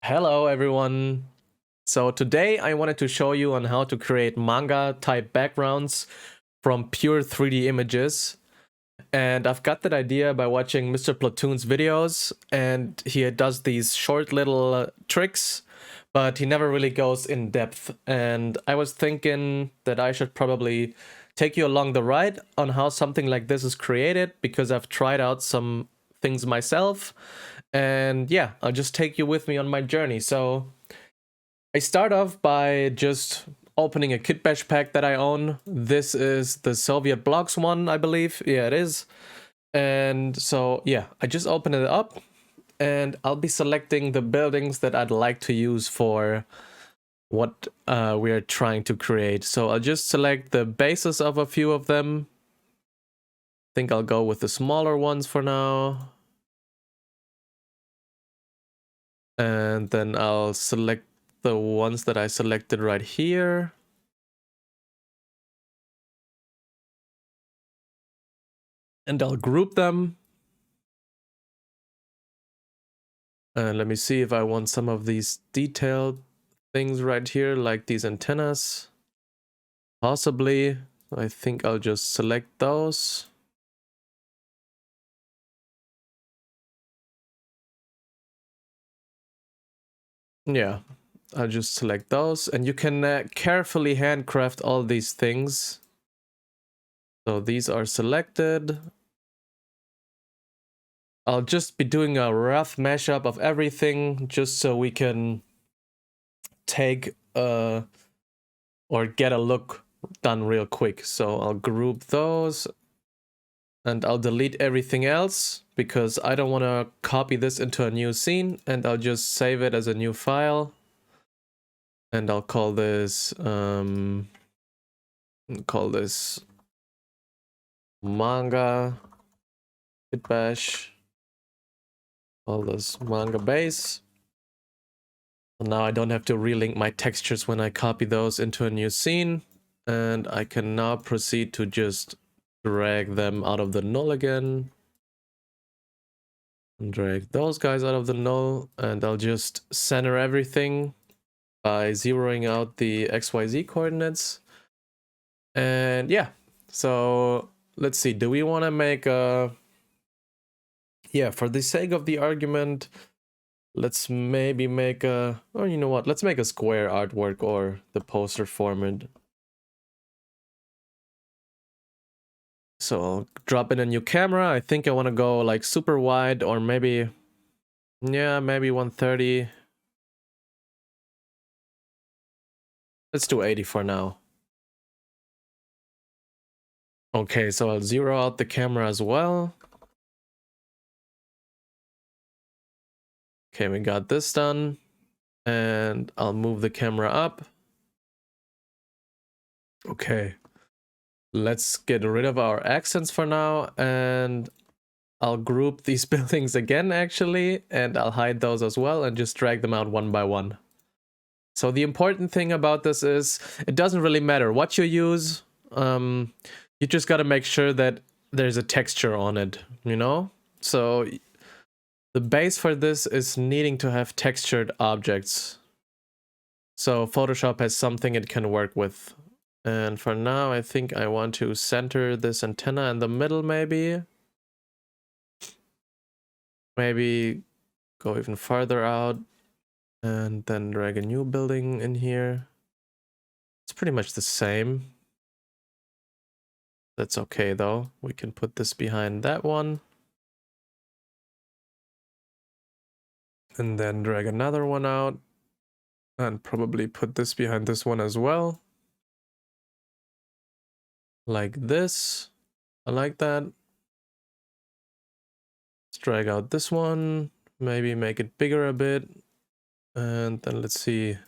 Hello everyone. So today I wanted to show you on how to create manga type backgrounds from pure 3D images. And I've got that idea by watching Mr Plutoons videos, and he does these short little tricks, but he never really goes in depth. And I was thinking that I should probably take you along the ride on how something like this is created, because I've tried out some things myself. And yeah, I'll just take you with me on my journey. So I start off by just opening a kit bash pack that I own. This is the Soviet Blocks one, I believe. Yeah, it is. And so yeah, I just open it up and I'll be selecting the buildings that I'd like to use for what we're trying to create. So I'll just select the bases of a few of them. I think I'll go with the smaller ones for now. And then I'll select the ones that I selected right here. And I'll group them. And let me see if I want some of these detailed things right here, like these antennas. Possibly. I think I'll just select those. Yeah, I'll just select those. And you can carefully handcraft all these things. So these are selected. I'll just be doing a rough mashup of everything just so we can take or get a look done real quick. So I'll group those and I'll delete everything else because I don't want to copy this into a new scene, and I'll just save it as a new file. And I'll call this manga git bash. Call this manga base. So now I don't have to relink my textures when I copy those into a new scene, and I can now proceed to just drag them out of the null again. And drag those guys out of the null, and I'll just center everything by zeroing out the XYZ coordinates. And yeah, so let's see, do we want to make a... Yeah, for the sake of the argument, let's maybe make a... Oh, you know what? Let's make a square artwork or the poster format. So I'll drop in a new camera. I think I want to go like super wide, or maybe... Yeah, maybe 130. Let's do 80 for now. Okay, so I'll zero out the camera as well. Okay, we got this done. And I'll move the camera up. Okay. Let's get rid of our accents for now, and I'll group these buildings again, actually, and I'll hide those as well and just drag them out one by one. So the important thing about this is it doesn't really matter what you use. You just got to make sure that there's a texture on it, you know? So the base for this is needing to have textured objects. So Photoshop has something it can work with. And for now, I think I want to center this antenna in the middle, maybe. Maybe go even farther out and then drag a new building in here. It's pretty much the same. That's okay though. We can put this behind that one. And then drag another one out. And probably put this behind this one as well. Like this. I like that. Let's drag out this one. Maybe make it bigger a bit. And then let's see.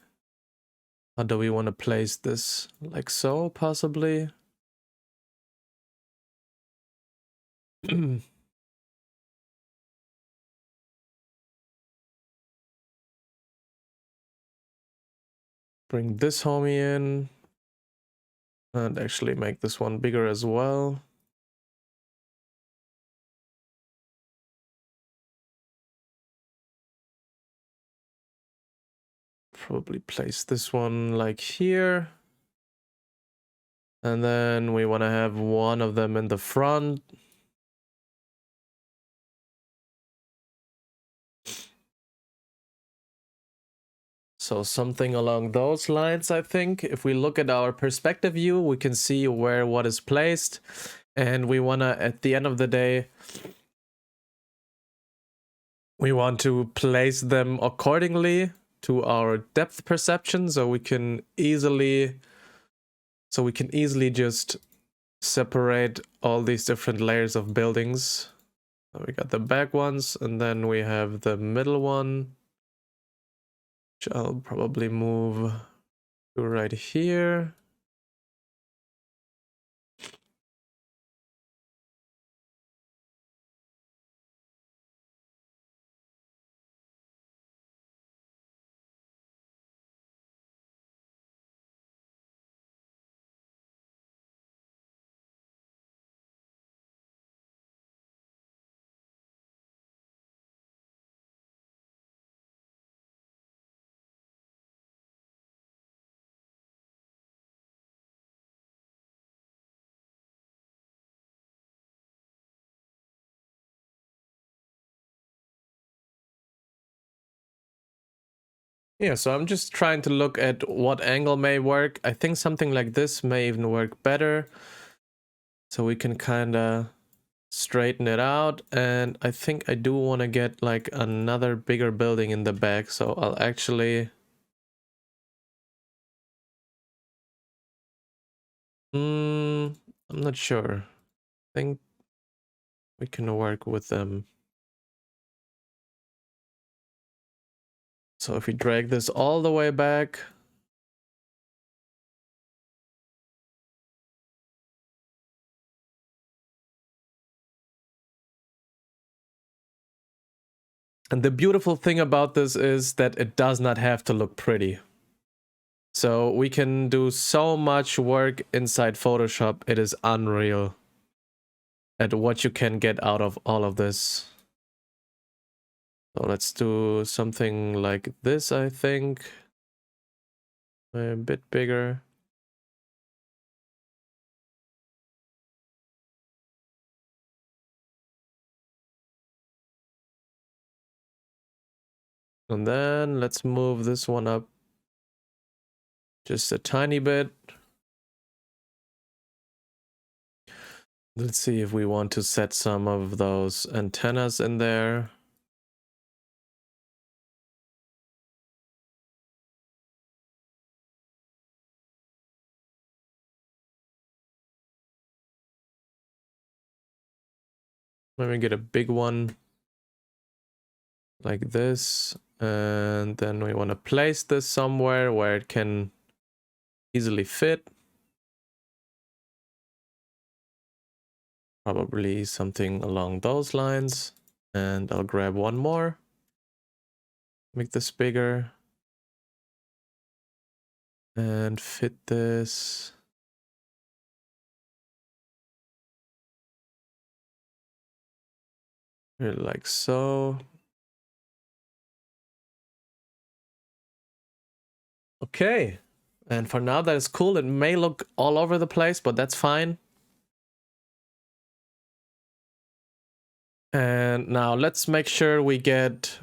How do we want to place this? Like so, possibly. Bring this homie in. And actually make this one bigger as well. probably place this one like here. And then we want to have one of them in the front. So something along those lines, I think. If we look at our perspective view, we can see where what is placed. And we want to, at the end of the day, we want to place them accordingly to our depth perception, so we can easily just separate all these different layers of buildings. So we got the back ones, and then we have the middle one, which I'll probably move to right here. Yeah, so I'm just trying to look at what angle may work. I think something like this may even work better. So we can kind of straighten it out. And I think I do want to get like another bigger building in the back. So I'll actually... I'm not sure. I think we can work with them. So if we drag this all the way back, and the beautiful thing about this is that it does not have to look pretty. So we can do so much work inside Photoshop. It is unreal at what you can get out of all of this. So let's do something like this, I think. A bit bigger. And then let's move this one up just a tiny bit. Let's see if we want to set some of those antennas in there. Maybe get a big one like this. And then we want to place this somewhere where it can easily fit. Probably something along those lines. And I'll grab one more. Make this bigger. And fit this. Like so. Okay. And for now, that is cool. It may look all over the place, but that's fine. And now let's make sure we get...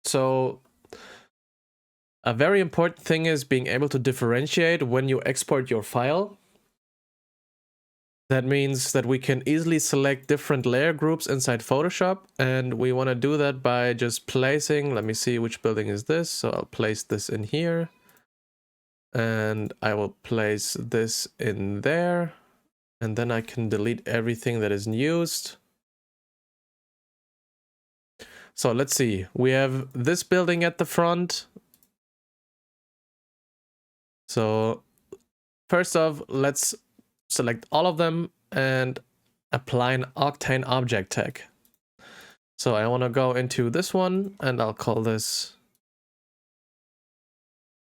So a very important thing is being able to differentiate when you export your file. That means that we can easily select different layer groups inside Photoshop, and we want to do that by just placing... Let me see which building is this. So I'll place this in here. And I will place this in there. And then I can delete everything that isn't used. So let's see. We have this building at the front. So first off, let's select all of them and apply an Octane object tag. So I want to go into this one, and I'll call this...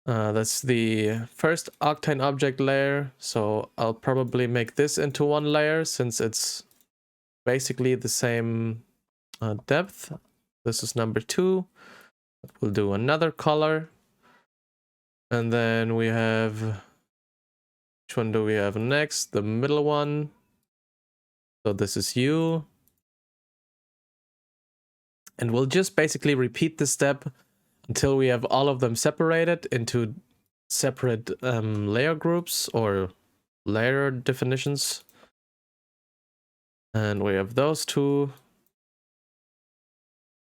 that's the first Octane object layer. So I'll probably make this into one layer since it's basically the same depth. This is number 2. We'll do another color. And then we have, which one do we have next? The middle one. So this is you. And we'll just basically repeat this step until we have all of them separated into separate layer groups or layer definitions. And we have those two.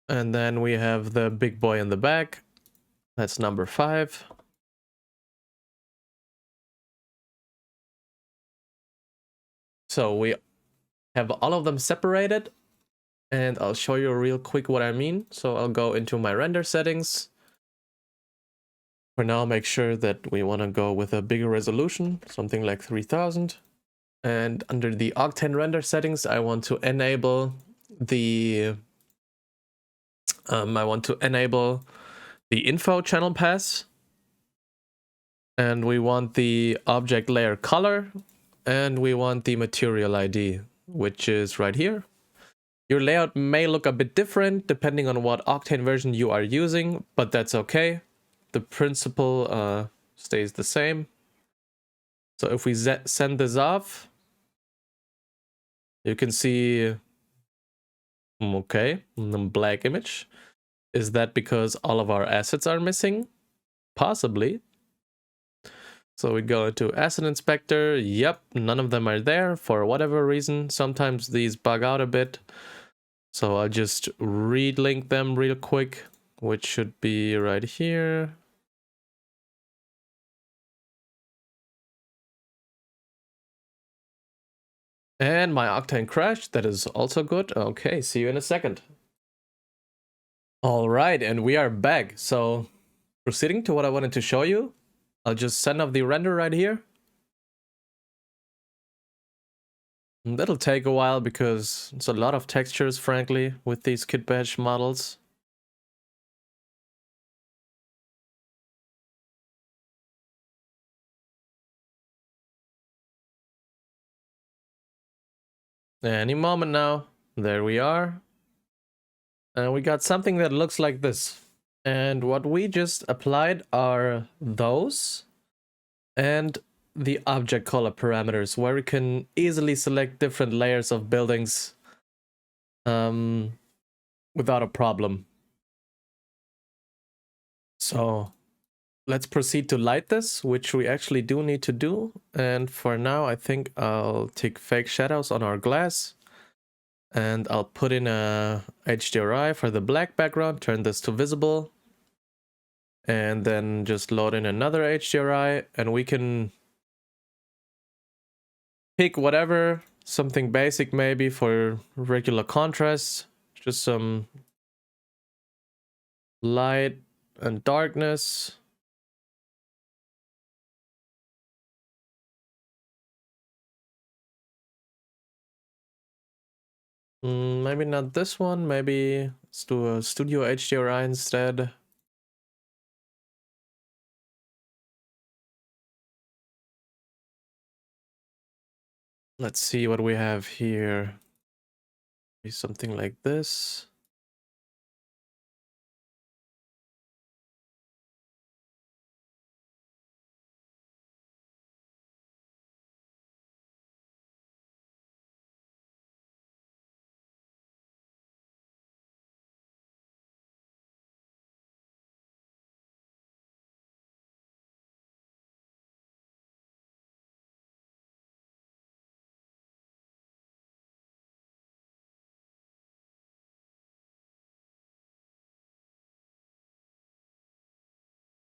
And then we have the big boy in the back. That's number 5. So we have all of them separated. And I'll show you real quick what I mean. So I'll go into my render settings. For now, make sure that we want to go with a bigger resolution, something like 3000. And under the Octane render settings, I want to enable the info channel pass. And we want the object layer color. And we want the material ID, which is right here. Your layout may look a bit different depending on what Octane version you are using, but that's okay. The principle stays the same. So if we send this off, you can see, okay, the black image. Is that because all of our assets are missing? Possibly. So we go into Asset Inspector. Yep, none of them are there for whatever reason. Sometimes these bug out a bit. So I'll just relink them real quick, which should be right here. And my Octane crashed. That is also good. Okay, see you in a second. All right, and we are back. So proceeding to what I wanted to show you, I'll just send off the render right here. And that'll take a while because it's a lot of textures, frankly, with these kit badge models. Any moment now. There we are. And we got something that looks like this. And what we just applied are those and the object color parameters, where we can easily select different layers of buildings without a problem. So let's proceed to light this, which we actually do need to do. And for now, I think I'll take fake shadows on our glass. And I'll put in a HDRI for the black background, turn this to visible. And then just load in another HDRI, and we can pick whatever, something basic maybe for regular contrast, just some light and darkness. Maybe not this one, maybe let's do a Studio HDRI instead. Let's see what we have here. Maybe something like this.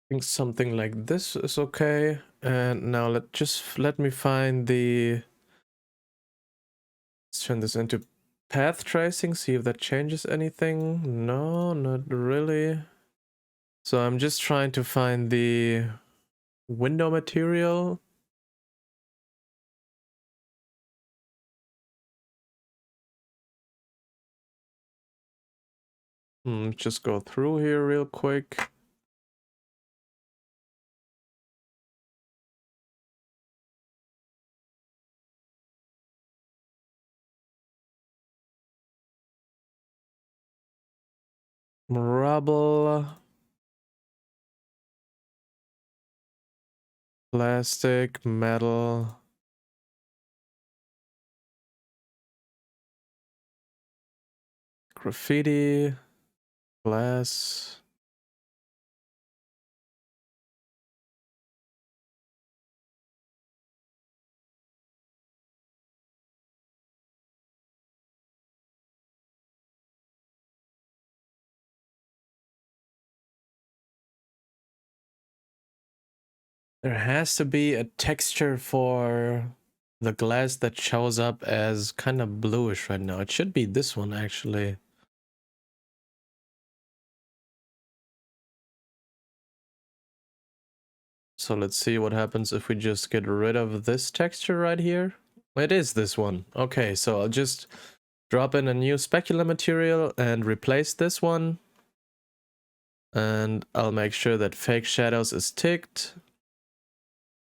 I think something like this is okay. And now let me find the, let's turn this into path tracing, see if that changes anything. No, not really. So I'm just trying to find the window material. Just go through here real quick. Rubble. Plastic, metal. Graffiti, glass. There has to be a texture for the glass that shows up as kind of bluish right now. It should be this one actually. So let's see what happens if we just get rid of this texture right here. It is this one. Okay, so I'll just drop in a new specular material and replace this one. And I'll make sure that fake shadows is ticked.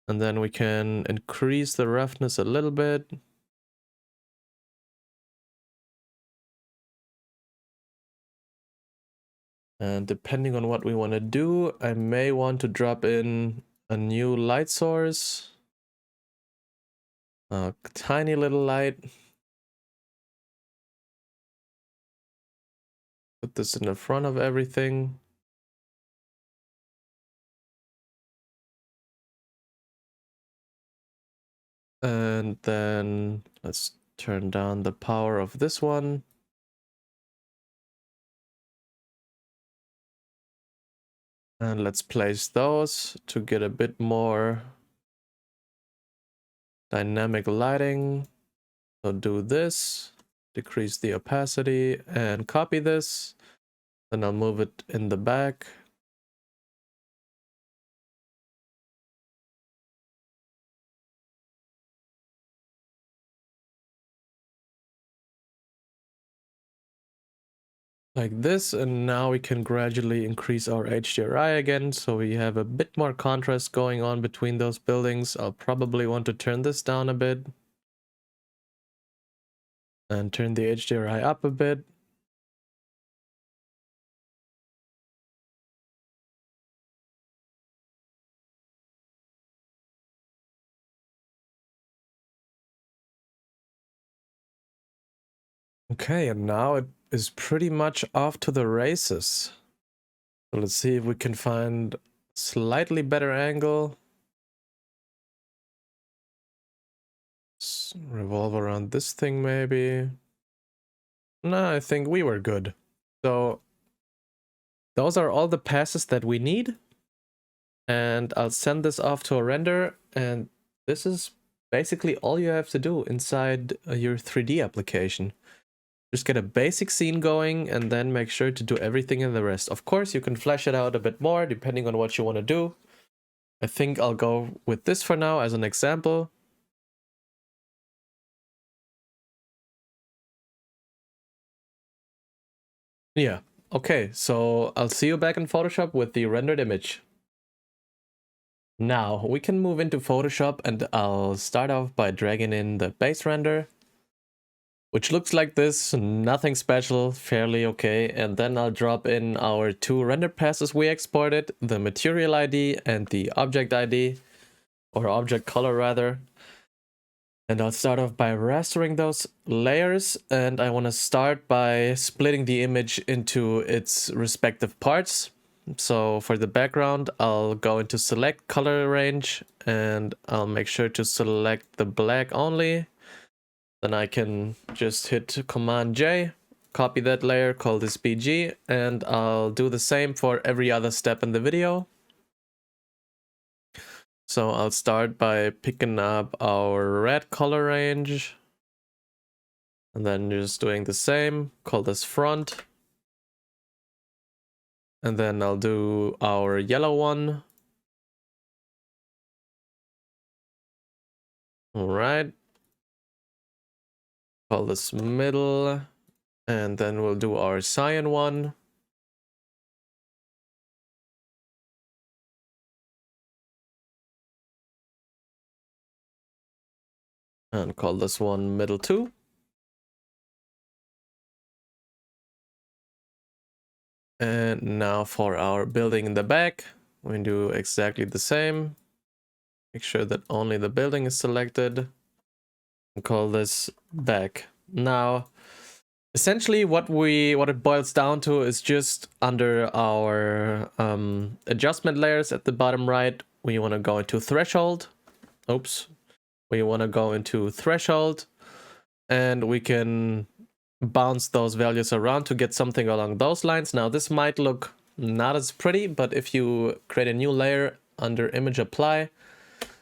And then we can increase the roughness a little bit. And depending on what we want to do, I may want to drop in a new light source. A tiny little light. Put this in the front of everything. And then let's turn down the power of this one. And let's place those to get a bit more dynamic lighting. So do this, decrease the opacity, and copy this. Then I'll move it in the back. Like this, and now we can gradually increase our HDRI again, so we have a bit more contrast going on between those buildings. I'll probably want to turn this down a bit and turn the HDRI up a bit. Okay, and now it is pretty much off to the races. So let's see if we can find slightly better angle. Revolve around this thing maybe. No, I think we were good. So those are all the passes that we need. And I'll send this off to a render, and this is basically all you have to do inside your 3D application. Just get a basic scene going and then make sure to do everything in the rest. Of course, you can flesh it out a bit more depending on what you want to do. I think I'll go with this for now as an example. Yeah, okay, so I'll see you back in Photoshop with the rendered image. Now, we can move into Photoshop and I'll start off by dragging in the base render, which looks like this, nothing special, fairly okay. And then I'll drop in our two render passes we exported, the material ID and the object ID, or object color rather. And I'll start off by rastering those layers, and I want to start by splitting the image into its respective parts. So for the background, I'll go into select color range and I'll make sure to select the black only. Then I can just hit Command J, copy that layer, call this BG, and I'll do the same for every other step in the video. So I'll start by picking up our red color range and then just doing the same, call this front. And then I'll do our yellow one. All right. Call this middle. And then we'll do our cyan one. And call this one middle 2. And now for our building in the back, we do exactly the same. Make sure that only the building is selected. And call this back. Now, essentially what it boils down to is just under our adjustment layers at the bottom right, we want to go into threshold. Oops. We want to go into threshold, and we can bounce those values around to get something along those lines. Now this might look not as pretty, but if you create a new layer under image apply,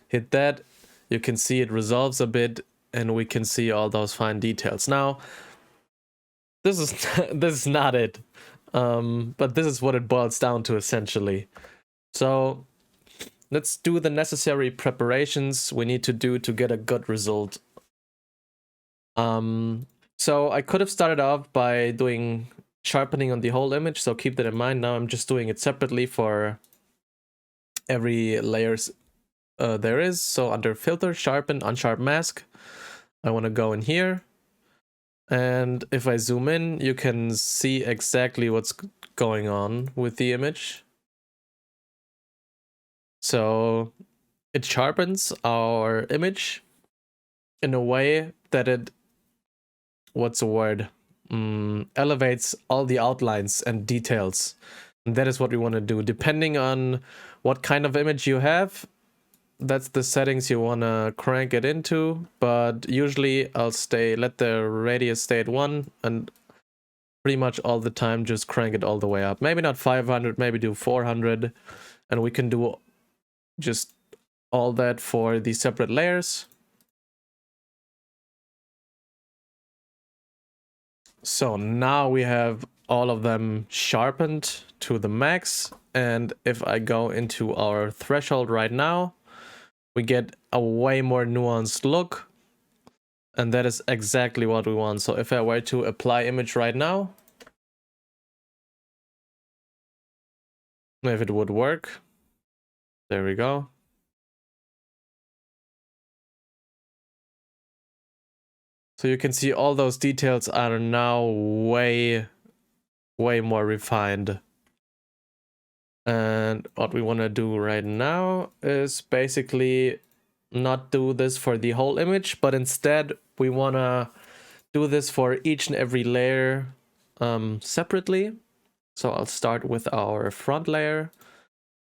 hit that, you can see it resolves a bit and we can see all those fine details. Now this is this is not it, but this is what it boils down to essentially. So let's do the necessary preparations we need to do to get a good result. So I could have started off by doing sharpening on the whole image, so keep that in mind. Now I'm just doing it separately for every layers there is. So under filter, sharpen, unsharp mask, I want to go in here. And if I zoom in, you can see exactly what's going on with the image. So it sharpens our image in a way that it, what's the word? Elevates all the outlines and details. And that is what we want to do. Depending on what kind of image you have, that's the settings you want to crank it into. But usually I'll let the radius stay at 1 and pretty much all the time just crank it all the way up. Maybe not 500, maybe do 400. And we can do just all that for the separate layers. So now we have all of them sharpened to the max. And if I go into our threshold right now, we get a way more nuanced look. And that is exactly what we want. So if I were to apply image right now, if it would work, there we go. So you can see all those details are now way more refined. And what we want to do right now is basically not do this for the whole image, but instead we want to do this for each and every layer separately. So I'll start with our front layer.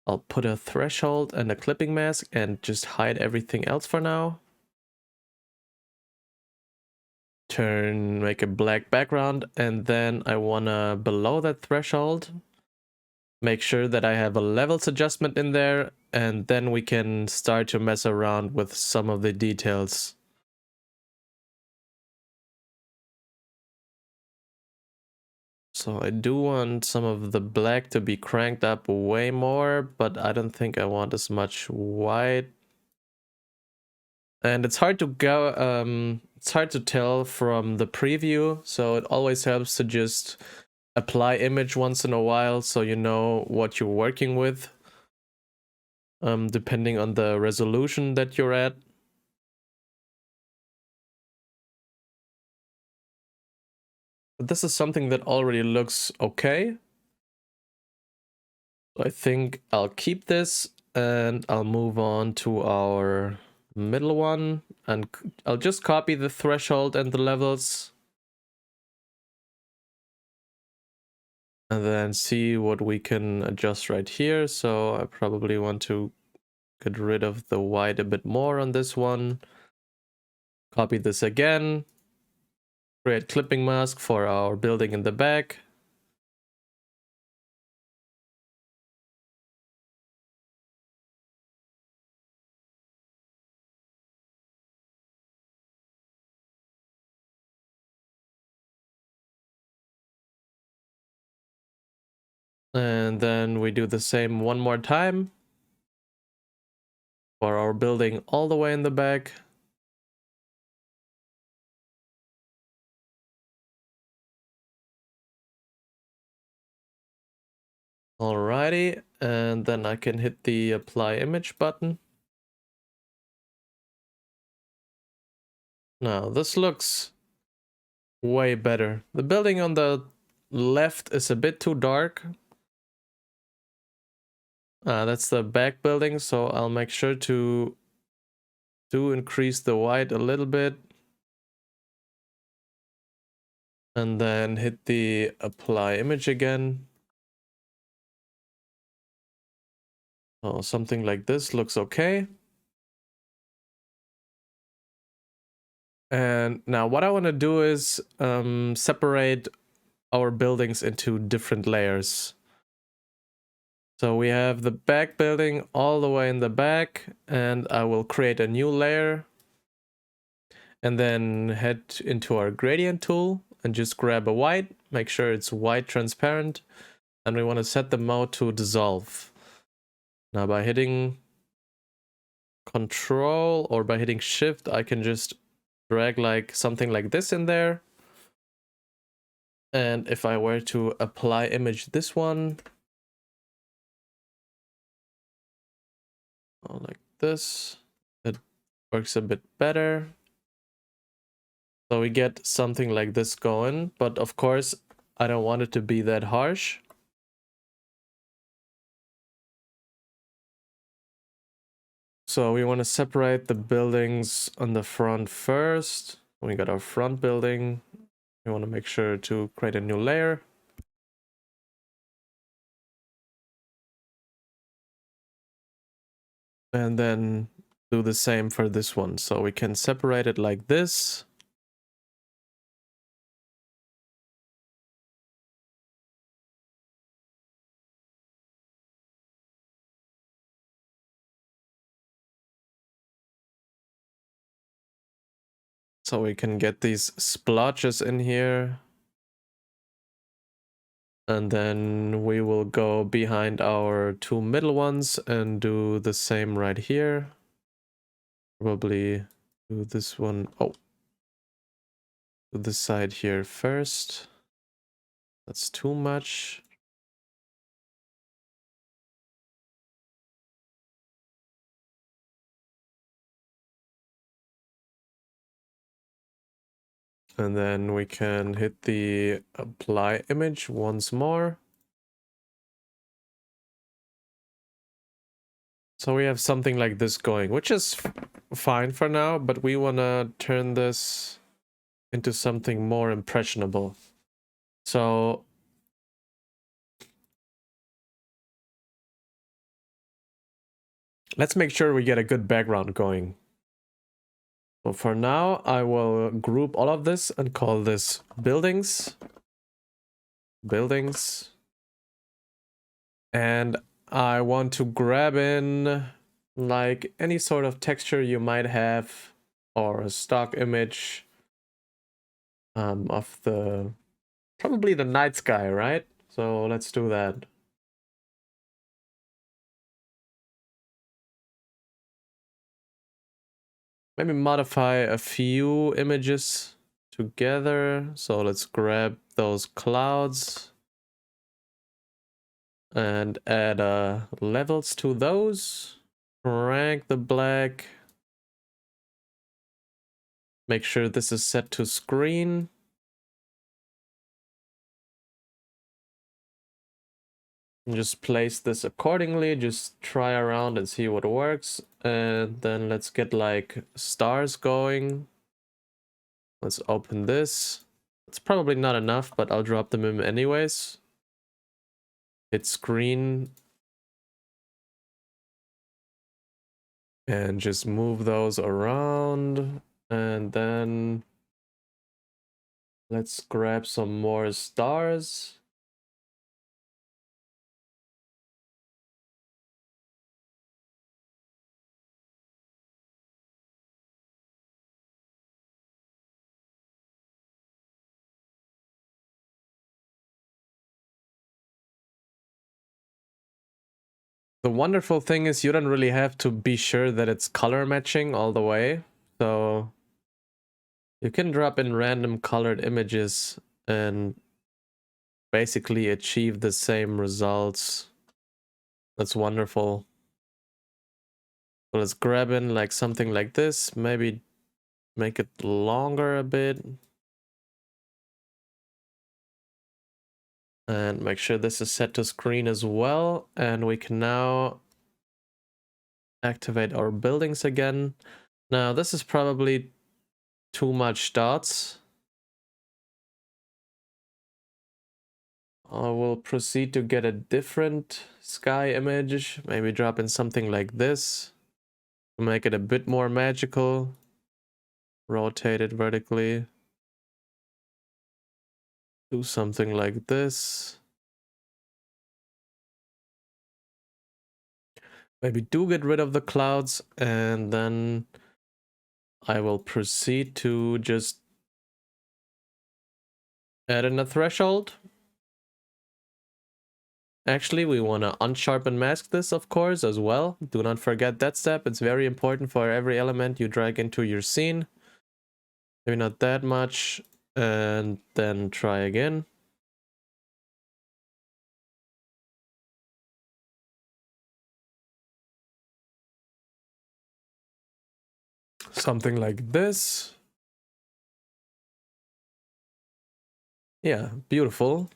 I'll put a threshold and a clipping mask and just hide everything else for now. Make a black background, and then I wanna, below that threshold, make sure that I have a levels adjustment in there, and then we can start to mess around with some of the details. So I do want some of the black to be cranked up way more, but I don't think I want as much white. And it's hard to it's hard to tell from the preview, so it always helps to just apply image once in a while so you know what you're working with, depending on the resolution that you're at. But this is something that already looks okay. I think I'll keep this and I'll move on to our middle one, and I'll just copy the threshold and the levels and then see what we can adjust right here. So I probably want to get rid of the white a bit more on this one. Copy this again. Create clipping mask for our building in the back. And then we do the same one more time for our building all the way in the back. Alrighty, and then I can hit the apply image button. Now this looks way better. The building on the left is a bit too dark. That's the back building, so I'll make sure to do increase the white a little bit. And then hit the apply image again. Oh, something like this looks okay. And now what I want to do is separate our buildings into different layers. So we have the back building all the way in the back, and I will create a new layer and then head into our gradient tool and just grab a white, make sure it's white transparent, and we want to set the mode to dissolve. Now by hitting Control or by hitting Shift, I can just drag like something like this in there. And if I were to apply image this one, like this, it works a bit better. So we get something like this going, but of course I don't want it to be that harsh. So we want to separate the buildings on the front first. We got our front building. We want to make sure to create a new layer. And then do the same for this one. So we can separate it like this. So we can get these splotches in here. And then we will go behind our two middle ones and do the same right here. Probably do this one. Oh, do this side here first. That's too much. And then we can hit the apply image once more. So we have something like this going, which is fine for now, but we want to turn this into something more impressionable. So let's make sure we get a good background going. So for now, I will group all of this and call this buildings. Buildings. And I want to grab in like any sort of texture you might have or a stock image of probably the night sky, right? So let's do that. Maybe modify a few images together. So let's grab those clouds and add levels to those. Rank the black. Make sure this is set to screen. And just place this accordingly. Just try around and see what works. And then let's get like stars going. Let's open this. It's probably not enough, but I'll drop them in anyways. Hit screen. And just move those around. And then let's grab some more stars. The wonderful thing is you don't really have to be sure that it's color matching all the way. So you can drop in random colored images and basically achieve the same results. That's wonderful. So let's grab in like something like this, maybe make it longer a bit. And make sure this is set to screen as well. And we can now activate our buildings again. Now this is probably too much dots. I will proceed to get a different sky image, maybe drop in something like this to make it a bit more magical. Rotate it vertically. Do something like this. Maybe do get rid of the clouds, and then I will proceed to just add in a threshold. Actually, we want to unsharpen mask this, of course, as well. Do not forget that step. It's very important for every element you drag into your scene. Maybe not that much. And then try again. Something like this. Yeah, beautiful.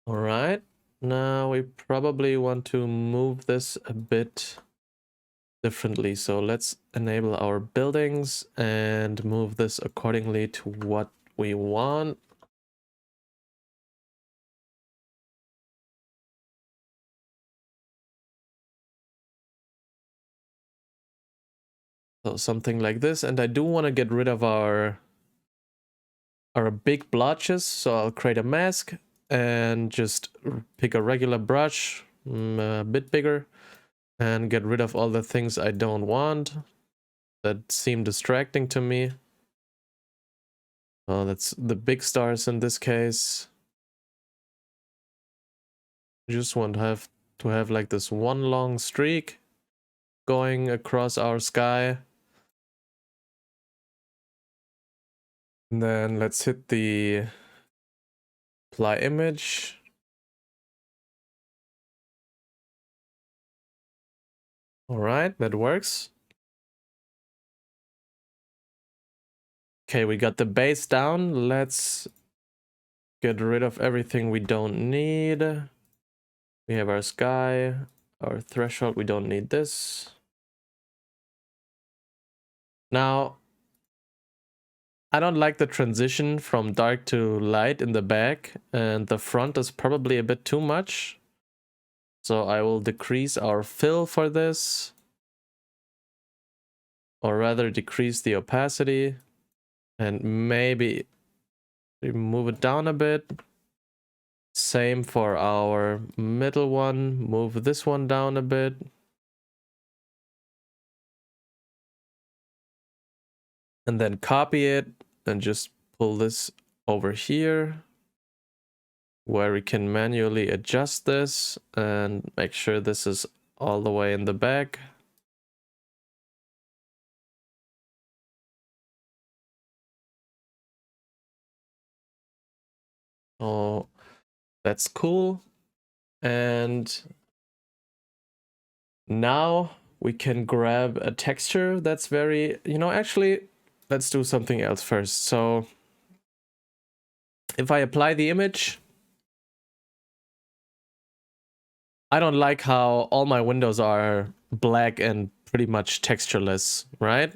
All right. Now we probably want to move this a bit differently. So let's enable our buildings and move this accordingly to what we want. So something like this. And I do want to get rid of our big blotches. So I'll create a mask and just pick a regular brush, a bit bigger, and get rid of all the things I don't want that seem distracting to me. Oh, that's the big stars in this case. I just want to have like this one long streak going across our sky. And then let's hit the apply image. All right, that works. Okay, we got the base down. Let's get rid of everything we don't need. We have our sky, our threshold. We don't need this. Now, I don't like the transition from dark to light in the back, and the front is probably a bit too much. So I will decrease our fill for this, or rather decrease the opacity, and maybe move it down a bit. Same for our middle one, move this one down a bit. And then copy it and just pull this over here, where we can manually adjust this and make sure this is all the way in the back. Oh, that's cool. And now we can grab a texture that's very, actually, let's do something else first. So if I apply the image, I don't like how all my windows are black and pretty much textureless, right?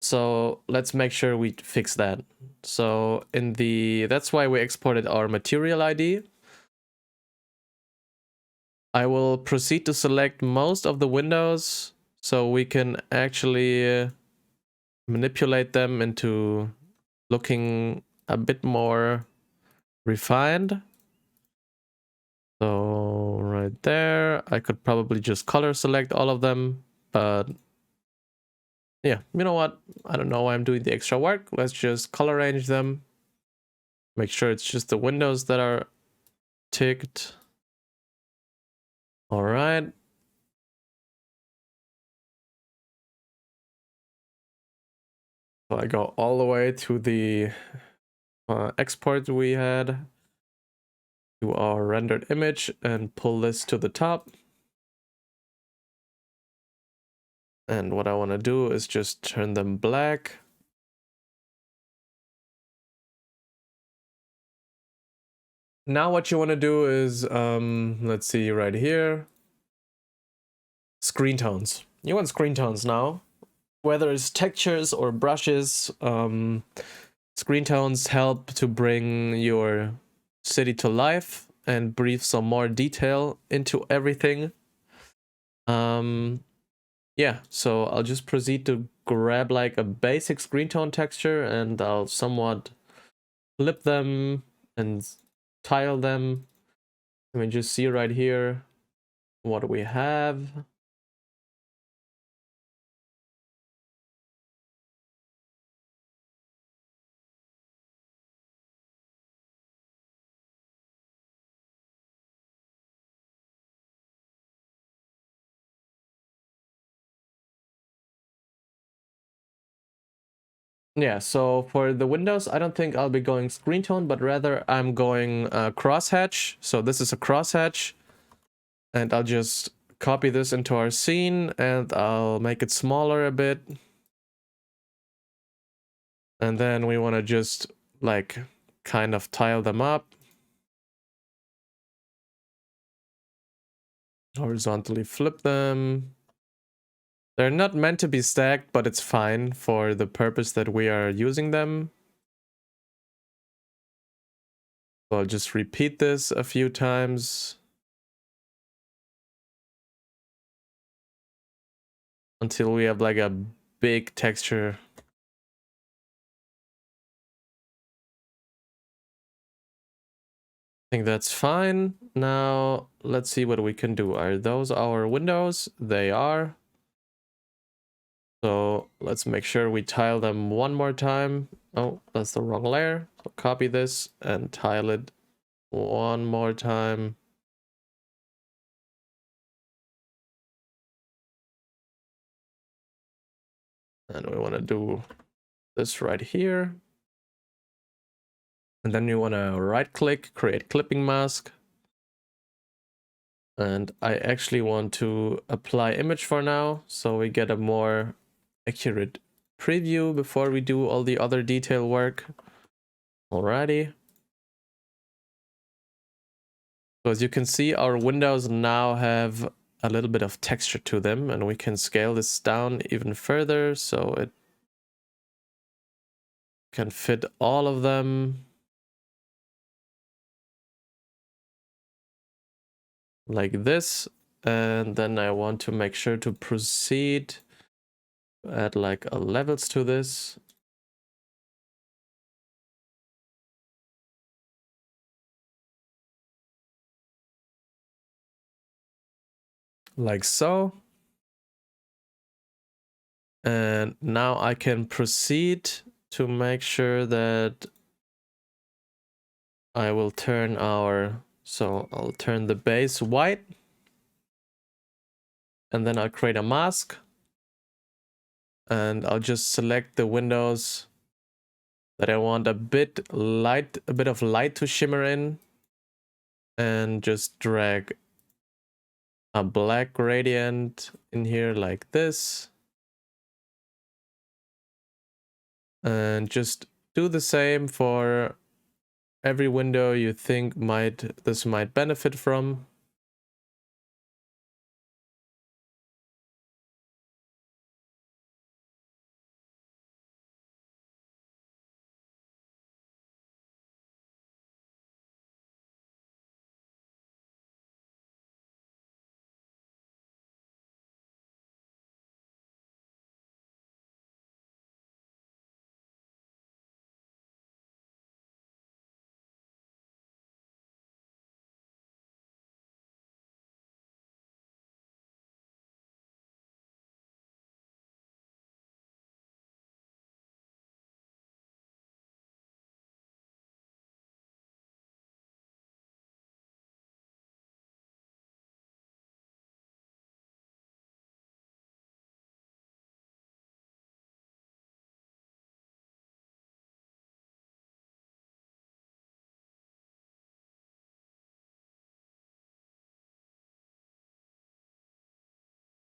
So let's make sure we fix that. So that's why we exported our material ID. I will proceed to select most of the windows so we can actually manipulate them into looking a bit more refined. So right there, I could probably just color select all of them, but yeah, you know what? I don't know why I'm doing the extra work. Let's just color range them. Make sure it's just the windows that are ticked. All right. So I go all the way to the export we had to our rendered image and pull this to the top. And what I want to do is just turn them black. Now what you want to do is, let's see right here, screen tones. You want screen tones now. Whether it's textures or brushes, screen tones help to bring your city to life and breathe some more detail into everything. Yeah, so I'll just proceed to grab like a basic screen tone texture and I'll somewhat flip them and tile them. Let me just see right here what we have. Yeah, so for the windows, I don't think I'll be going screen tone, but rather I'm going crosshatch. So this is a crosshatch, and I'll just copy this into our scene, and I'll make it smaller a bit. And then we want to just like kind of tile them up. Horizontally flip them. They're not meant to be stacked, but it's fine for the purpose that we are using them. So I'll just repeat this a few times until we have like a big texture. I think that's fine. Now let's see what we can do. Are those our windows? They are. So let's make sure we tile them one more time. Oh, that's the wrong layer. So copy this and tile it one more time. And we want to do this right here. And then you want to right click, create clipping mask. And I actually want to apply image for now, so we get a more accurate preview before we do all the other detail work. Alrighty. So as you can see, our windows now have a little bit of texture to them, and we can scale this down even further so it can fit all of them. Like this. And then I want to make sure to proceed, add like a levels to this. Like so. And now I can proceed to make sure that I will turn so I'll turn the base white. And then I'll create a mask. And I'll just select the windows that I want a bit of light to shimmer in. And just drag a black gradient in here like this. And just do the same for every window you think this might benefit from.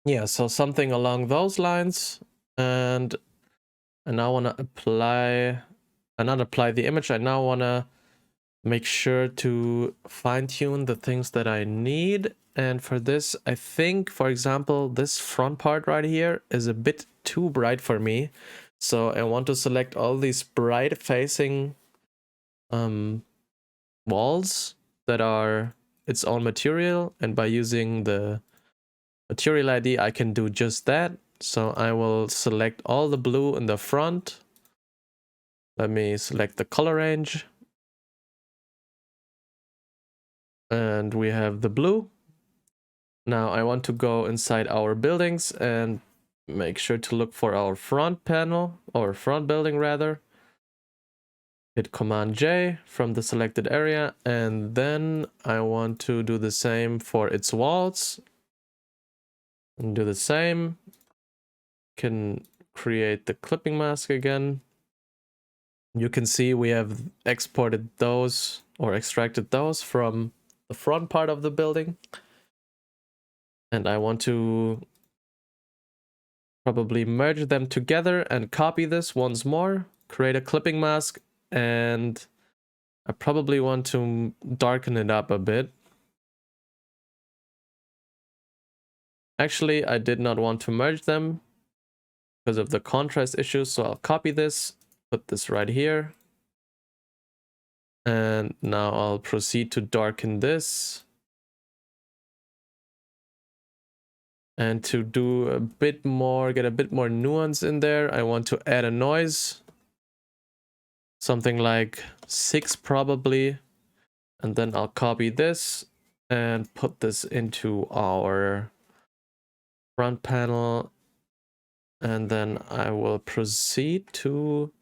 Yeah, so something along those lines. And I now want to apply, and not apply the image. I now want to make sure to fine-tune the things that I need. And for this, I think, for example, this front part right here is a bit too bright for me. So I want to select all these bright facing walls that are its own material. And by using the material ID, I can do just that. So I will select all the blue in the front. Let me select the color range. And we have the blue. Now I want to go inside our buildings and make sure to look for our front panel, or front building rather. Hit Command J from the selected area, and then I want to do the same for its walls. And do the same. Can create the clipping mask again. You can see we have exported those or extracted those from the front part of the building. And I want to probably merge them together and copy this once more, create a clipping mask, and I probably want to darken it up a bit. Actually, I did not want to merge them because of the contrast issues, so I'll copy this, put this right here. And now I'll proceed to darken this. And to do a bit more, get a bit more nuance in there, I want to add a noise. Something like 6 probably. And then I'll copy this and put this into our front panel. And then I will proceed to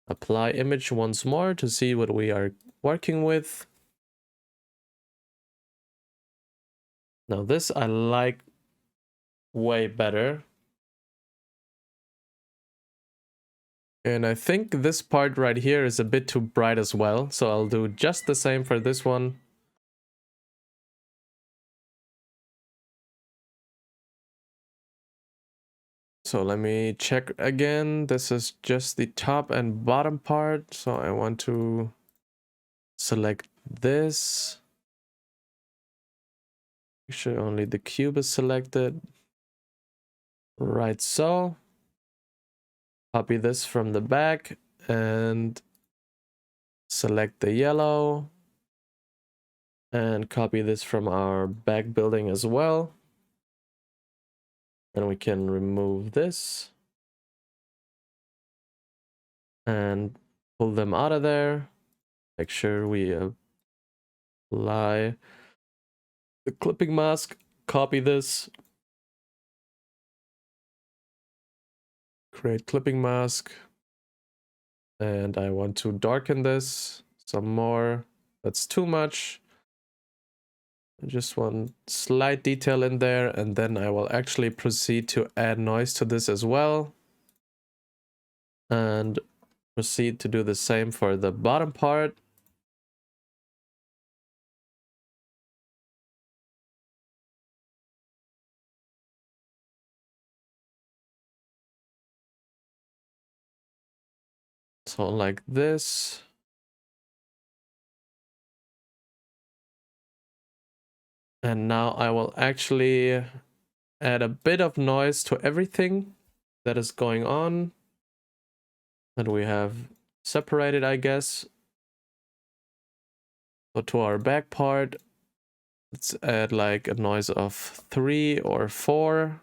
apply image once more to see what we are working with. Now this I like way better. And I think this part right here is a bit too bright as well. So I'll do just the same for this one. So let me check again. This is just the top and bottom part. So I want to select this. Make sure only the cube is selected. Right, so. Copy this from the back and select the yellow. And copy this from our back building as well. And we can remove this. And pull them out of there. Make sure we apply the clipping mask. Copy this. Create clipping mask. And I want to darken this some more. That's too much. Just one slight detail in there, and then I will actually proceed to add noise to this as well. And proceed to do the same for the bottom part. So like this. And now I will actually add a bit of noise to everything that is going on. That we have separated, I guess. So to our back part, let's add like a noise of 3 or 4.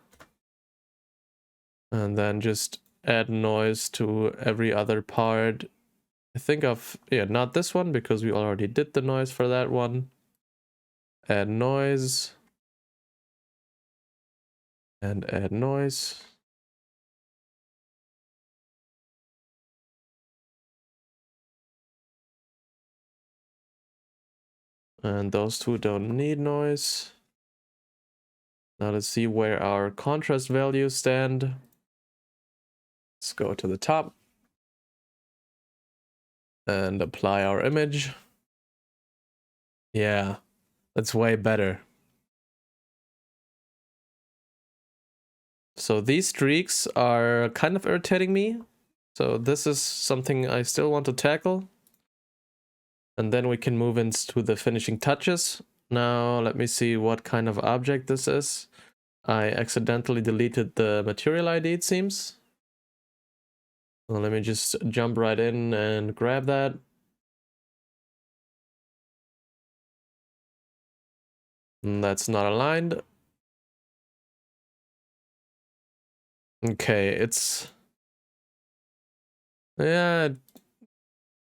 And then just add noise to every other part. I think of, yeah, not this one because we already did the noise for that one. Add noise. And add noise. And those two don't need noise. Now let's see where our contrast values stand. Let's go to the top. And apply our image. Yeah, that's way better. So these streaks are kind of irritating me. So this is something I still want to tackle. And then we can move into the finishing touches. Now let me see what kind of object this is. I accidentally deleted the material ID, it seems. Well, let me just jump right in and grab that. And that's not aligned. Okay, yeah, it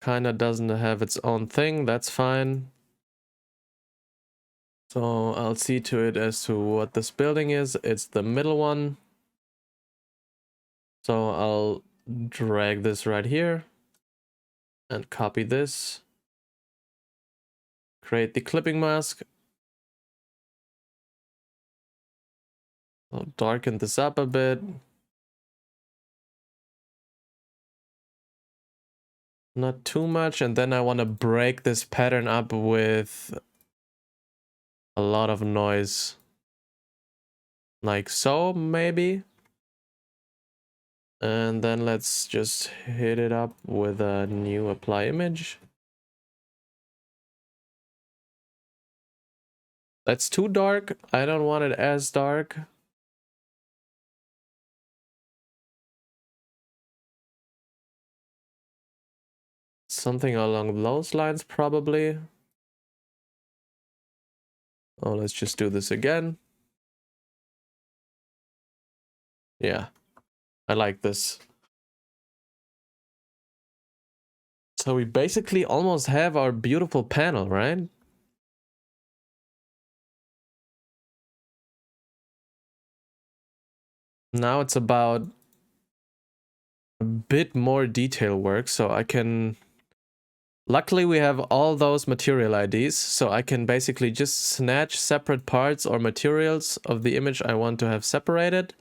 kind of doesn't have its own thing. That's fine. So I'll see to it as to what this building is. It's the middle one. So I'll drag this right here and copy this. Create the clipping mask. I'll darken this up a bit. Not too much. And then I want to break this pattern up with a lot of noise. Like so, maybe. And then let's just hit it up with a new apply image. That's too dark. I don't want it as dark. Something along those lines, probably. Oh, let's just do this again. Yeah, I like this. So we basically almost have our beautiful panel, right? Now it's about a bit more detail work, so I can... Luckily we have all those material IDs, so I can basically just snatch separate parts or materials of the image I want to have separated.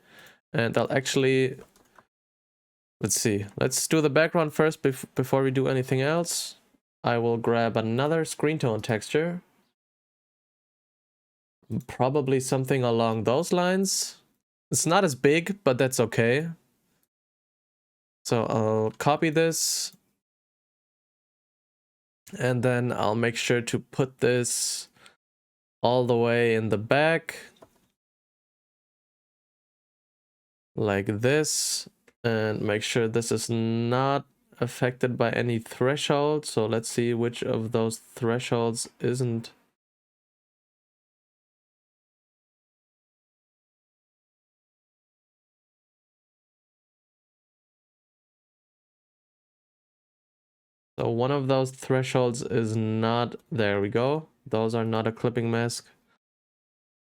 And I'll actually... Let's see. Let's do the background first before we do anything else. I will grab another screen tone texture. Probably something along those lines. It's not as big, but that's okay. So I'll copy this. And then I'll make sure to put this all the way in the back. Like this. And make sure this is not affected by any threshold. So let's see which of those thresholds isn't. So one of those thresholds is not, there we go. Those are not a clipping mask.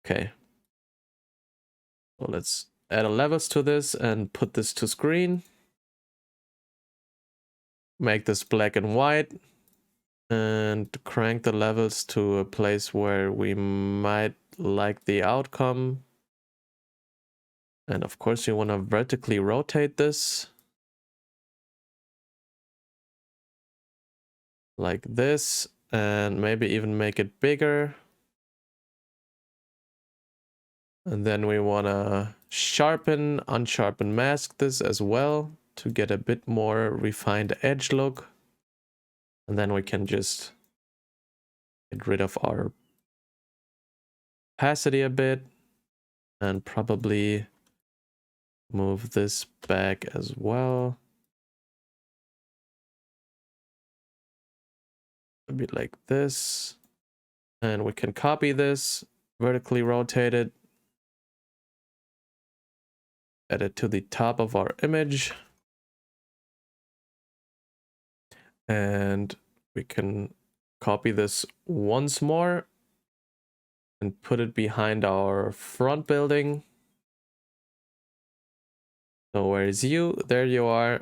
Okay. So let's add a levels to this and put this to screen. Make this black and white. And crank the levels to a place where we might like the outcome. And of course you want to vertically rotate this. Like this. And maybe even make it bigger. And then we want to sharpen, unsharpen mask this as well to get a bit more refined edge look. And then we can just get rid of our opacity a bit and probably move this back as well. A bit like this. And we can copy this, vertically rotate it, add it to the top of our image. And we can copy this once more and put it behind our front building. So where is you? There you are.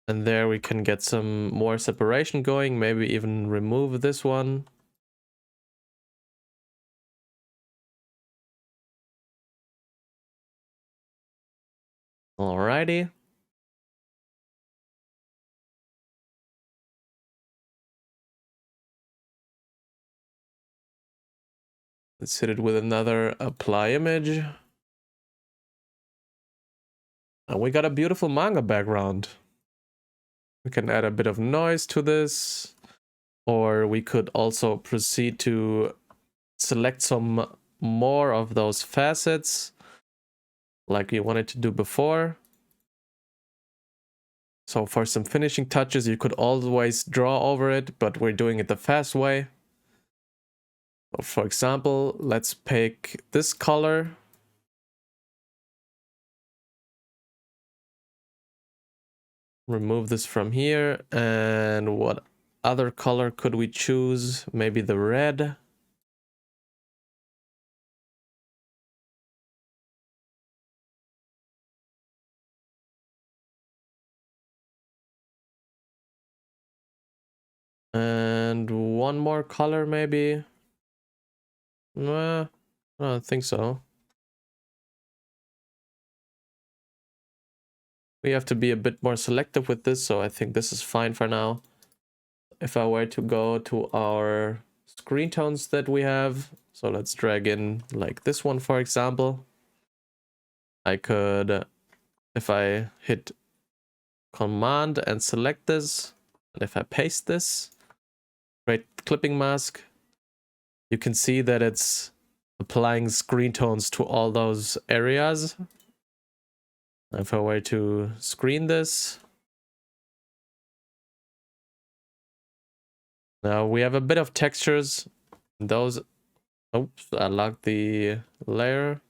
And there we can get some more separation going, maybe even remove this one. Alrighty. Let's hit it with another apply image. And we got a beautiful manga background. We can add a bit of noise to this, or we could also proceed to select some more of those facets like we wanted to do before. So for some finishing touches, you could always draw over it, but we're doing it the fast way. So for example, let's pick this color. Remove this from here. And what other color could we choose? Maybe the red. And one more color maybe. Nah, I don't think so. We have to be a bit more selective with this, so I think this is fine for now. If I were to go to our screen tones that we have, so let's drag in like this one, for example. I could, if I hit Command and select this, and if I paste this, create clipping mask, you can see that it's applying screen tones to all those areas. If I were to screen this, now we have a bit of textures. Those, oops, I locked the layer.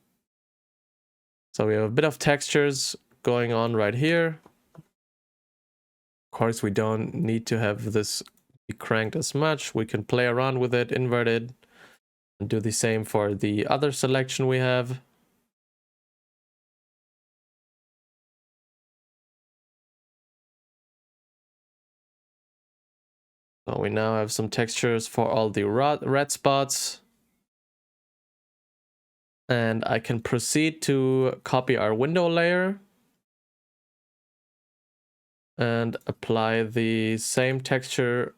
So we have a bit of textures going on right here. Of course, we don't need to have this be cranked as much. We can play around with it, invert it, and do the same for the other selection we have. So we now have some textures for all the red spots. And I can proceed to copy our window layer and apply the same texture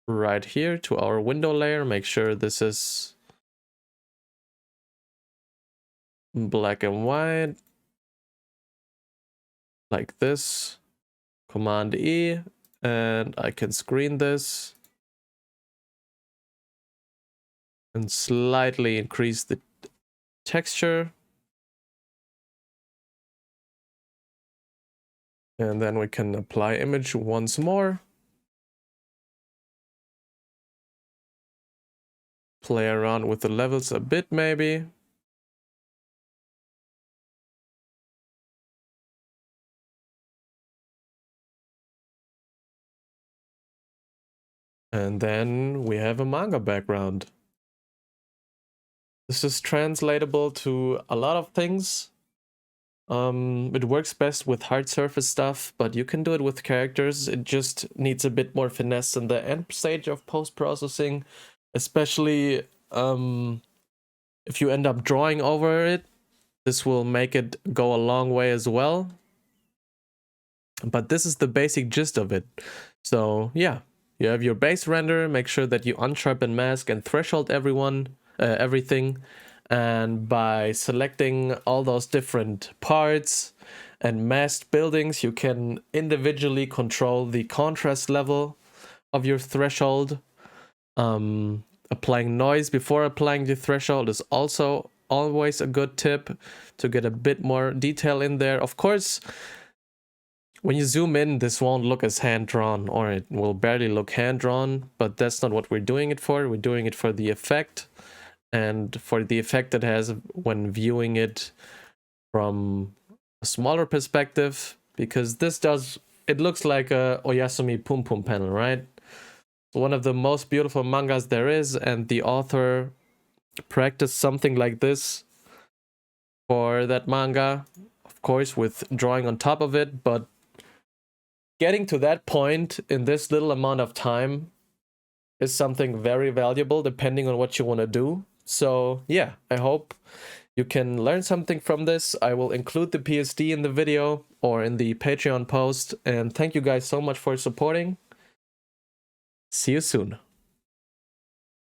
right here to our window layer. Make sure this is black and white, like this. Command E, and I can screen this and slightly increase the texture. And then we can apply image once more. Play around with the levels a bit maybe. And then we have a manga background. This is translatable to a lot of things. It works best with hard surface stuff, but you can do it with characters. It just needs a bit more finesse in the end stage of post-processing, especially if you end up drawing over it. This will make it go a long way as well. But this is the basic gist of it. So yeah, you have your base render. Make sure that you unsharpen mask and threshold everything. And by selecting all those different parts and masked buildings, you can individually control the contrast level of your threshold. Applying noise before applying the threshold is also always a good tip to get a bit more detail in there. Of course, when you zoom in, this won't look as hand-drawn, or it will barely look hand-drawn, but that's not what we're doing it for. We're doing it for the effect, and for the effect it has when viewing it from a smaller perspective, because it looks like a Oyasumi Pum Pum panel, right? One of the most beautiful mangas there is, and the author practiced something like this for that manga, of course with drawing on top of it, but getting to that point in this little amount of time is something very valuable depending on what you want to do. So yeah, I hope you can learn something from this. I will include the PSD in the video or in the Patreon post, and thank you guys so much for supporting. See you soon.